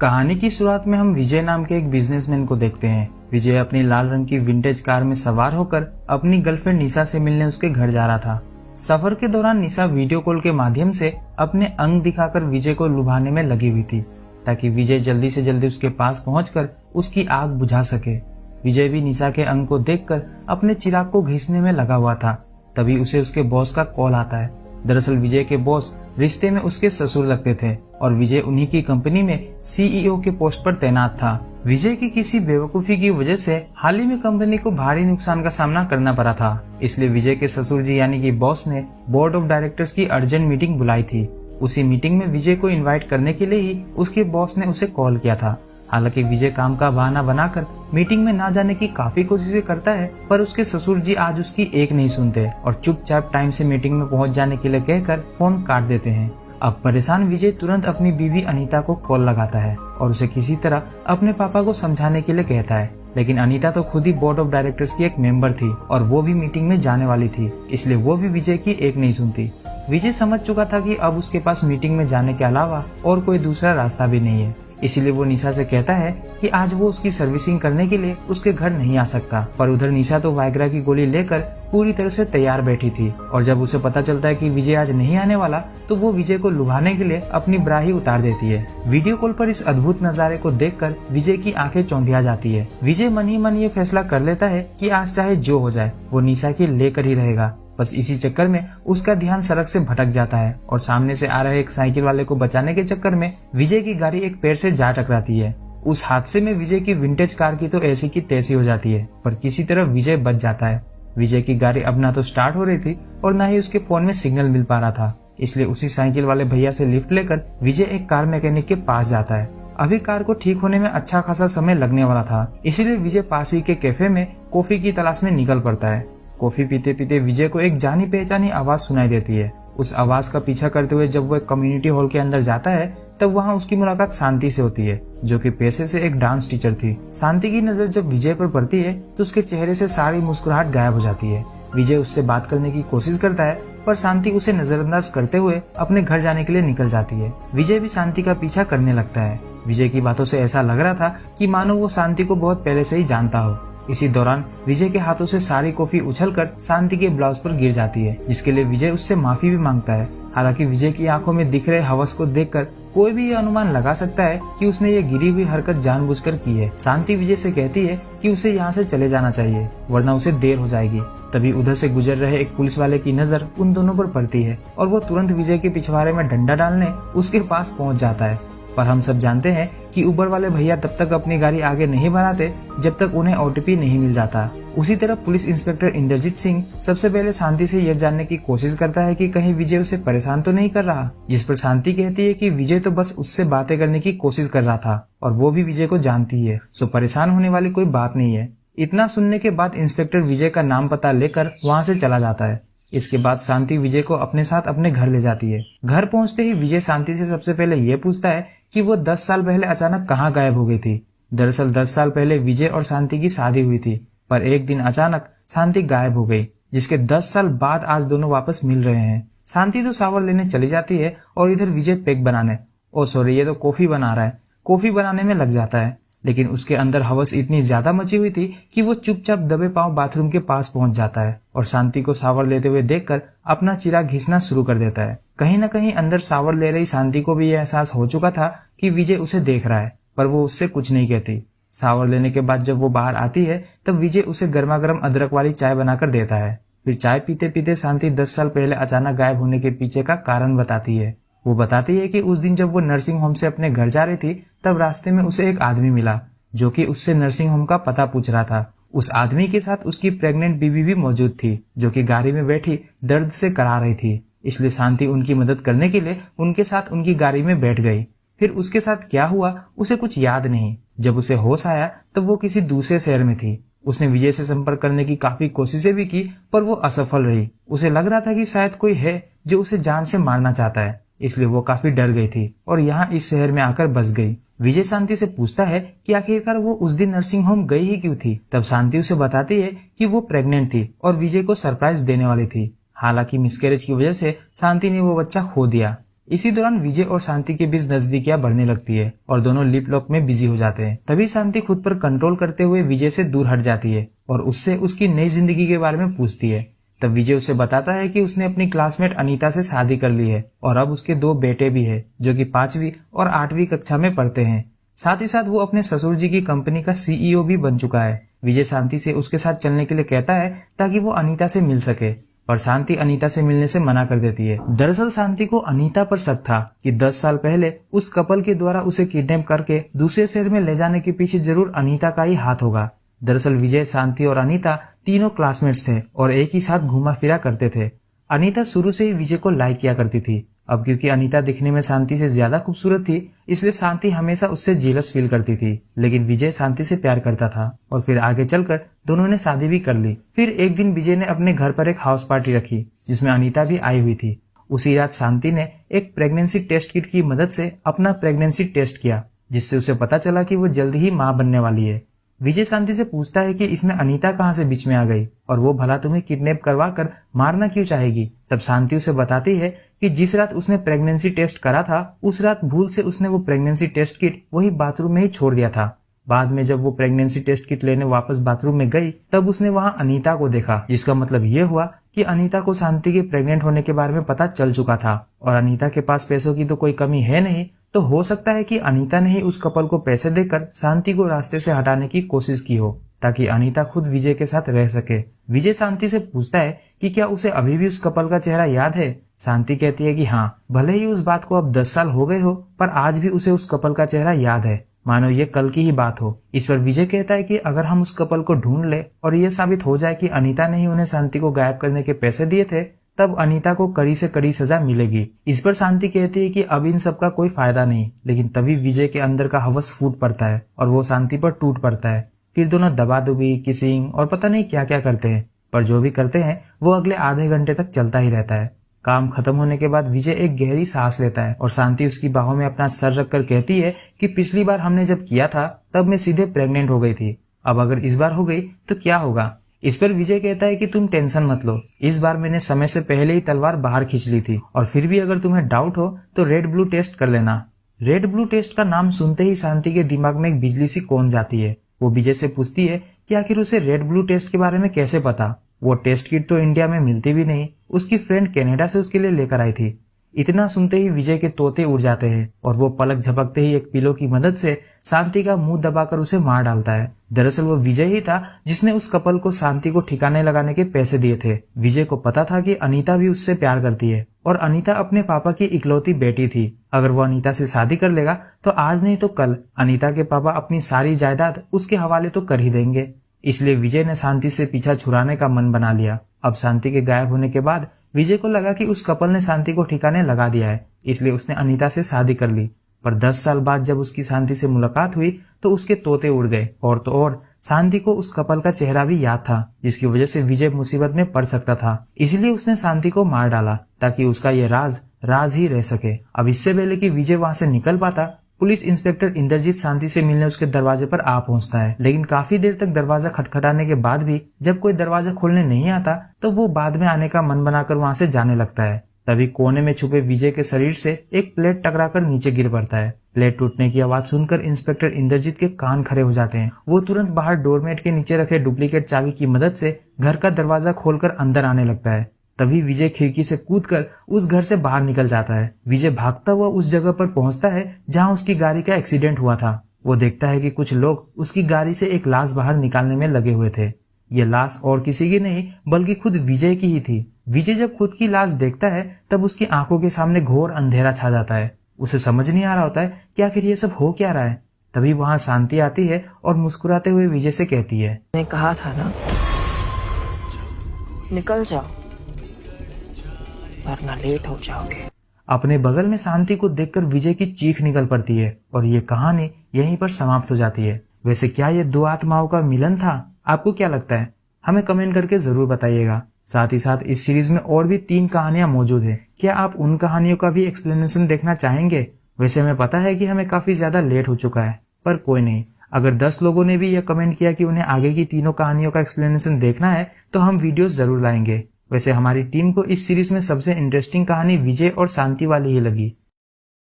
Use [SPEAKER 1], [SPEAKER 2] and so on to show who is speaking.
[SPEAKER 1] कहानी की शुरुआत में हम विजय नाम के एक बिजनेसमैन को देखते हैं। विजय अपनी लाल रंग की विंटेज कार में सवार होकर अपनी गर्लफ्रेंड निशा से मिलने उसके घर जा रहा था। सफर के दौरान निशा वीडियो कॉल के माध्यम से अपने अंग दिखाकर विजय को लुभाने में लगी हुई थी, ताकि विजय जल्दी से जल्दी उसके पास पहुंचकर उसकी आग बुझा सके। विजय भी निशा के अंग को देखकर अपने चिराग को घिसने में लगा हुआ था। तभी उसे उसके बॉस का कॉल आता है। दरअसल विजय के बॉस रिश्ते में उसके ससुर लगते थे और विजय उन्हीं की कंपनी में सीईओ के पोस्ट पर तैनात था। विजय की किसी बेवकूफी की वजह से हाल ही में कंपनी को भारी नुकसान का सामना करना पड़ा था। इसलिए विजय के ससुर जी यानी कि बॉस ने बोर्ड ऑफ डायरेक्टर्स की अर्जेंट मीटिंग बुलाई थी। उसी मीटिंग में विजय को इन्वाइट करने के लिए ही उसके बॉस ने उसे कॉल किया था। हालांकि विजय काम का बहाना बनाकर मीटिंग में ना जाने की काफी कोशिशें करता है, पर उसके ससुर जी आज उसकी एक नहीं सुनते और चुपचाप टाइम से मीटिंग में पहुंच जाने के लिए कहकर फोन काट देते हैं। अब परेशान विजय तुरंत अपनी बीवी अनीता को कॉल लगाता है और उसे किसी तरह अपने पापा को समझाने के लिए कहता है। लेकिन अनीता तो खुद ही बोर्ड ऑफ डायरेक्टर्स की एक मेंबर थी और वो भी मीटिंग में जाने वाली थी, इसलिए वो भी विजय की एक नहीं सुनती। विजय समझ चुका था कि अब उसके पास मीटिंग में जाने के अलावा और कोई दूसरा रास्ता भी नहीं है। इसीलिए वो निशा से कहता है कि आज वो उसकी सर्विसिंग करने के लिए उसके घर नहीं आ सकता। पर उधर निशा तो वाइग्रा की गोली लेकर पूरी तरह से तैयार बैठी थी और जब उसे पता चलता है कि विजय आज नहीं आने वाला, तो वो विजय को लुभाने के लिए अपनी ब्रा ही उतार देती है। वीडियो कॉल पर इस अद्भुत नजारे को देखकर विजय की आंखें चौंधिया जाती है। विजय मन ही मन ये फैसला कर लेता है कि आज चाहे जो हो जाए वो निशा की लेकर ही रहेगा। बस इसी चक्कर में उसका ध्यान सड़क से भटक जाता है और सामने से आ रहे एक साइकिल वाले को बचाने के चक्कर में विजय की गाड़ी एक पेड़ से जा टकराती है। उस हादसे में विजय की विंटेज कार की तो ऐसी की तैसी हो जाती है, पर किसी तरह विजय बच जाता है। विजय की गाड़ी अब ना तो स्टार्ट हो रही थी और ना ही उसके फोन में सिग्नल मिल पा रहा था, इसलिए उसी साइकिल वाले भैया से लिफ्ट लेकर विजय एक कार मैकेनिक के पास जाता है। अभी कार को ठीक होने में अच्छा खासा समय लगने वाला था, इसीलिए विजय पास ही के कैफे में कॉफी की तलाश में निकल पड़ता है। कॉफी पीते पीते विजय को एक जानी पहचानी आवाज सुनाई देती है। उस आवाज का पीछा करते हुए जब वो एक कम्युनिटी हॉल के अंदर जाता है, तब वहाँ उसकी मुलाकात शांति से होती है, जो कि पेशे से एक डांस टीचर थी। शांति की नजर जब विजय पर पड़ती है तो उसके चेहरे से सारी मुस्कुराहट गायब हो जाती है। विजय उससे बात करने की कोशिश करता है, पर शांति उसे नजरअंदाज करते हुए अपने घर जाने के लिए निकल जाती है। विजय भी शांति का पीछा करने लगता है। विजय की बातों से ऐसा लग रहा था कि मानो वो शांति को बहुत पहले से ही जानता हो। इसी दौरान विजय के हाथों से सारी कॉफी उछलकर शांति के ब्लाउज पर गिर जाती है, जिसके लिए विजय उससे माफी भी मांगता है। हालांकि विजय की आंखों में दिख रहे हवस को देखकर कोई भी ये अनुमान लगा सकता है कि उसने ये गिरी हुई हरकत जानबूझकर की है। शांति विजय से कहती है कि उसे यहाँ से चले जाना चाहिए, वरना उसे देर हो जाएगी। तभी उधर से गुजर रहे एक पुलिस वाले की नजर उन दोनों पर पड़ती है और वो तुरंत विजय के पिछवाड़े में डंडा डालने उसके पास पहुंच जाता है। पर हम सब जानते हैं कि उबर वाले भैया तब तक अपनी गाड़ी आगे नहीं बढ़ाते जब तक उन्हें ओटीपी नहीं मिल जाता। उसी तरह पुलिस इंस्पेक्टर इंद्रजीत सिंह सबसे पहले शांति से यह जानने की कोशिश करता है कि कहीं विजय उसे परेशान तो नहीं कर रहा, जिस पर शांति कहती है कि विजय तो बस उससे बातें करने की कोशिश कर रहा था और वो भी विजय को जानती है, सो परेशान होने वाली कोई बात नहीं है। इतना सुनने के बाद इंस्पेक्टर विजय का नाम पता लेकर वहाँ से चला जाता है। इसके बाद शांति विजय को अपने साथ अपने घर ले जाती है। घर पहुंचते ही विजय शांति से सबसे पहले ये पूछता है कि वो 10 साल पहले अचानक कहाँ गायब हो गई थी। दरअसल 10 साल पहले विजय और शांति की शादी हुई थी, पर एक दिन अचानक शांति गायब हो गई, जिसके 10 साल बाद आज दोनों वापस मिल रहे हैं। शांति तो शावर लेने चली जाती है और इधर विजय पेक बनाने ये तो कॉफी बना रहा है, कॉफी बनाने में लग जाता है। लेकिन उसके अंदर हवस इतनी ज्यादा मची हुई थी कि वो चुपचाप दबे पांव बाथरूम के पास पहुंच जाता है और शांति को शावर लेते हुए देखकर अपना चिराग घिसना शुरू कर देता है। कहीं न कहीं अंदर शावर ले रही शांति को भी यह एहसास हो चुका था कि विजय उसे देख रहा है, पर वो उससे कुछ नहीं कहती। शावर लेने के बाद जब वो बाहर आती है तब विजय उसे गर्मा गर्म अदरक वाली चाय बनाकर देता है। फिर चाय पीते पीते शांति 10 साल पहले अचानक गायब होने के पीछे का कारण बताती है। वो बताती है कि उस दिन जब वो नर्सिंग होम से अपने घर जा रही थी, तब रास्ते में उसे एक आदमी मिला जो कि उससे नर्सिंग होम का पता पूछ रहा था। उस आदमी के साथ उसकी प्रेग्नेंट बीवी भी मौजूद थी, जो कि गाड़ी में बैठी दर्द से करा रही थी। इसलिए शांति उनकी मदद करने के लिए उनके साथ उनकी गाड़ी में बैठ गई। फिर उसके साथ क्या हुआ उसे कुछ याद नहीं। जब उसे होश आया तब वो किसी दूसरे शहर में थी। उसने विजय से संपर्क करने की काफी कोशिशें भी की, पर वो असफल रही। उसे लग रहा था कि शायद कोई है जो उसे जान से मारना चाहता है, इसलिए वो काफी डर गई थी और यहाँ इस शहर में आकर बस गई। विजय शांति से पूछता है कि आखिरकार वो उस दिन नर्सिंग होम गई ही क्यों थी। तब शांति उसे बताती है कि वो प्रेग्नेंट थी और विजय को सरप्राइज देने वाली थी। हालांकि मिसकैरेज की वजह से शांति ने वो बच्चा खो दिया। इसी दौरान विजय और शांति के बीच नजदीकियां बढ़ने लगती है और दोनों लिप लॉक में बिजी हो जाते हैं। तभी शांति खुद पर कंट्रोल करते हुए विजय से दूर हट जाती है और उससे उसकी नई जिंदगी के बारे में पूछती है। तब विजय उसे बताता है कि उसने अपनी क्लासमेट अनीता से शादी कर ली है और अब उसके 2 बेटे भी है जो कि 5वीं और 8वीं कक्षा में पढ़ते हैं। साथ ही साथ वो अपने ससुर जी की कंपनी का CEO भी बन चुका है। विजय शांति से उसके साथ चलने के लिए कहता है ताकि वो अनीता से मिल सके, पर शांति अनीता से मिलने से मना कर देती है। दरअसल शांति को अनीता पर शक था कि 10 साल पहले उस कपल के द्वारा उसे किडनैप करके दूसरे शहर में ले जाने के पीछे जरूर अनीता का ही हाथ होगा। दरअसल विजय, शांति और अनीता तीनों क्लासमेट्स थे और एक ही साथ घूमा फिरा करते थे। अनीता शुरू से ही विजय को लाइक किया करती थी। अब क्योंकि अनीता दिखने में शांति से ज्यादा खूबसूरत थी, इसलिए शांति हमेशा उससे जेलस फील करती थी। लेकिन विजय शांति से प्यार करता था और फिर आगे चलकर दोनों ने शादी भी कर ली। फिर एक दिन विजय ने अपने घर पर एक हाउस पार्टी रखी जिसमें अनीता भी आई हुई थी। उसी रात शांति ने एक प्रेगनेंसी टेस्ट किट की मदद से अपना प्रेगनेंसी टेस्ट किया, जिससे उसे पता चला कि वो जल्द ही मां बनने वाली है। विजय शांति से पूछता है कि इसमें अनीता कहां से बीच में आ गई और वो भला तुम्हें किडनैप करवा कर मारना क्यों चाहेगी। तब शांति उसे बताती है कि जिस रात उसने प्रेगनेंसी टेस्ट करा था उस रात भूल से उसने वो प्रेगनेंसी टेस्ट किट वही बाथरूम में ही छोड़ दिया था। बाद में जब वो प्रेगनेंसी टेस्ट किट लेने वापस बाथरूम में गई तब उसने वहां अनीता को देखा, जिसका मतलब ये हुआ कि अनीता को शांति के प्रेग्नेंट होने के बारे में पता चल चुका था और अनीता के पास पैसों की तो कोई कमी है नहीं, तो हो सकता है कि अनीता ने ही उस कपल को पैसे देकर शांति को रास्ते से हटाने की कोशिश की हो ताकि अनीता खुद विजय के साथ रह सके। विजय शांति से पूछता है कि क्या उसे अभी भी उस कपल का चेहरा याद है। शांति कहती है कि हाँ, भले ही उस बात को अब 10 साल हो गए हो पर आज भी उसे उस कपल का चेहरा याद है, मानो ये कल की ही बात हो। इस पर विजय कहता है कि अगर हम उस कपल को ढूंढ ले और ये साबित हो जाए कि अनीता ने ही उन्हें शांति को गायब करने के पैसे दिए थे, तब अनीता को कड़ी से कड़ी सजा मिलेगी। इस पर शांति कहती है कि अब इन सब का कोई फायदा नहीं, लेकिन तभी विजय के अंदर का हवस फूट पड़ता है और वो शांति पर टूट पड़ता है। फिर दोनों दबादबी, किसिंग और पता नहीं क्या क्या करते हैं, पर जो भी करते हैं वो अगले आधे घंटे तक चलता ही रहता है। काम खत्म होने के बाद विजय एक गहरी सांस लेता है और शांति उसकी बाहों में अपना सर रखकर कहती है कि पिछली बार हमने जब किया था तब मैं सीधे प्रेग्नेंट हो गई थी, अब अगर इस बार हो गई तो क्या होगा। इस पर विजय कहता है कि तुम टेंशन मत लो, इस बार मैंने समय से पहले ही तलवार बाहर खींच ली थी और फिर भी अगर तुम्हें डाउट हो तो रेड ब्लू टेस्ट कर लेना। रेड ब्लू टेस्ट का नाम सुनते ही शांति के दिमाग में एक बिजली सी कौन जाती है। वो विजय से पूछती है कि आखिर उसे रेड ब्लू टेस्ट के बारे में कैसे पता। वो टेस्ट किट तो इंडिया में मिलती भी नहीं, उसकी फ्रेंड कनाडा से उसके लिए लेकर आई थी। इतना सुनते ही विजय के तोते उड़ जाते हैं और वो पलक झपकते ही एक पिलो की मदद से शांति का मुंह दबाकर उसे मार डालता है। दरअसल वो विजय ही था जिसने उस कपल को शांति को ठिकाने लगाने के पैसे दिए थे। विजय को पता था कि अनीता भी उससे प्यार करती है और अनीता अपने पापा की इकलौती बेटी थी। अगर वो अनीता से शादी कर लेगा तो आज नहीं तो कल अनीता के पापा अपनी सारी जायदाद उसके हवाले तो कर ही देंगे। इसलिए विजय ने शांति से पीछा छुड़ाने का मन बना लिया। अब शांति के गायब होने के बाद विजय को लगा कि उस कपल ने शांति को ठिकाने लगा दिया है, इसलिए उसने अनीता से शादी कर ली। पर 10 साल बाद जब उसकी शांति से मुलाकात हुई तो उसके तोते उड़ गए और तो और शांति को उस कपल का चेहरा भी याद था, जिसकी वजह से विजय मुसीबत में पड़ सकता था। इसलिए उसने शांति को मार डाला ताकि उसका ये राज ही रह सके। अब इससे पहले कि विजय वहां से निकल पाता, पुलिस इंस्पेक्टर इंद्रजीत शांति से मिलने उसके दरवाजे पर आ पहुंचता है। लेकिन काफी देर तक दरवाजा खटखटाने के बाद भी जब कोई दरवाजा खोलने नहीं आता तो वो बाद में आने का मन बनाकर वहां से जाने लगता है। तभी कोने में छुपे विजय के शरीर से एक प्लेट टकराकर नीचे गिर पड़ता है। प्लेट टूटने की आवाज सुनकर इंस्पेक्टर इंद्रजीत के कान खड़े हो जाते हैं। वो तुरंत बाहर डोरमेट के नीचे रखे डुप्लीकेट चाबी की मदद से घर का दरवाजा खोलकर अंदर आने लगता है। तभी विजय खिड़की से कूदकर उस घर से बाहर निकल जाता है। विजय भागता हुआ उस जगह पर पहुंचता है जहां उसकी गाड़ी का एक्सीडेंट हुआ था। वो देखता है कि कुछ लोग उसकी गाड़ी से एक लाश बाहर निकालने में लगे हुए थे। ये लाश और किसी की नहीं बल्कि खुद विजय की ही थी। विजय जब खुद की लाश देखता है तब उसकी आंखों के सामने घोर अंधेरा छा जाता है। उसे समझ नहीं आ रहा होता है कि आखिर ये सब हो क्या रहा है। तभी वहां शांति आती है और मुस्कुराते हुए विजय से कहती है,
[SPEAKER 2] मैंने कहा था ना, निकल जाओ वरना लेट हो जाओगे।
[SPEAKER 1] अपने बगल में शांति को देखकर विजय की चीख निकल पड़ती है और ये कहानी यहीं पर समाप्त हो जाती है। वैसे क्या ये दो आत्माओं का मिलन था? आपको क्या लगता है? हमें कमेंट करके जरूर बताइएगा। साथ ही साथ इस सीरीज में और भी 3 कहानियां मौजूद है। क्या आप उन कहानियों का भी एक्सप्लेनेशन देखना चाहेंगे? वैसे हमें पता है कि हमें काफी ज्यादा लेट हो चुका है, पर कोई नहीं, अगर 10 लोगों ने भी यह कमेंट किया कि उन्हें आगे की तीनों कहानियों का एक्सप्लेनेशन देखना है तो हम वीडियोस जरूर लाएंगे। वैसे हमारी टीम को इस सीरीज में सबसे इंटरेस्टिंग कहानी विजय और शांति वाली ही लगी।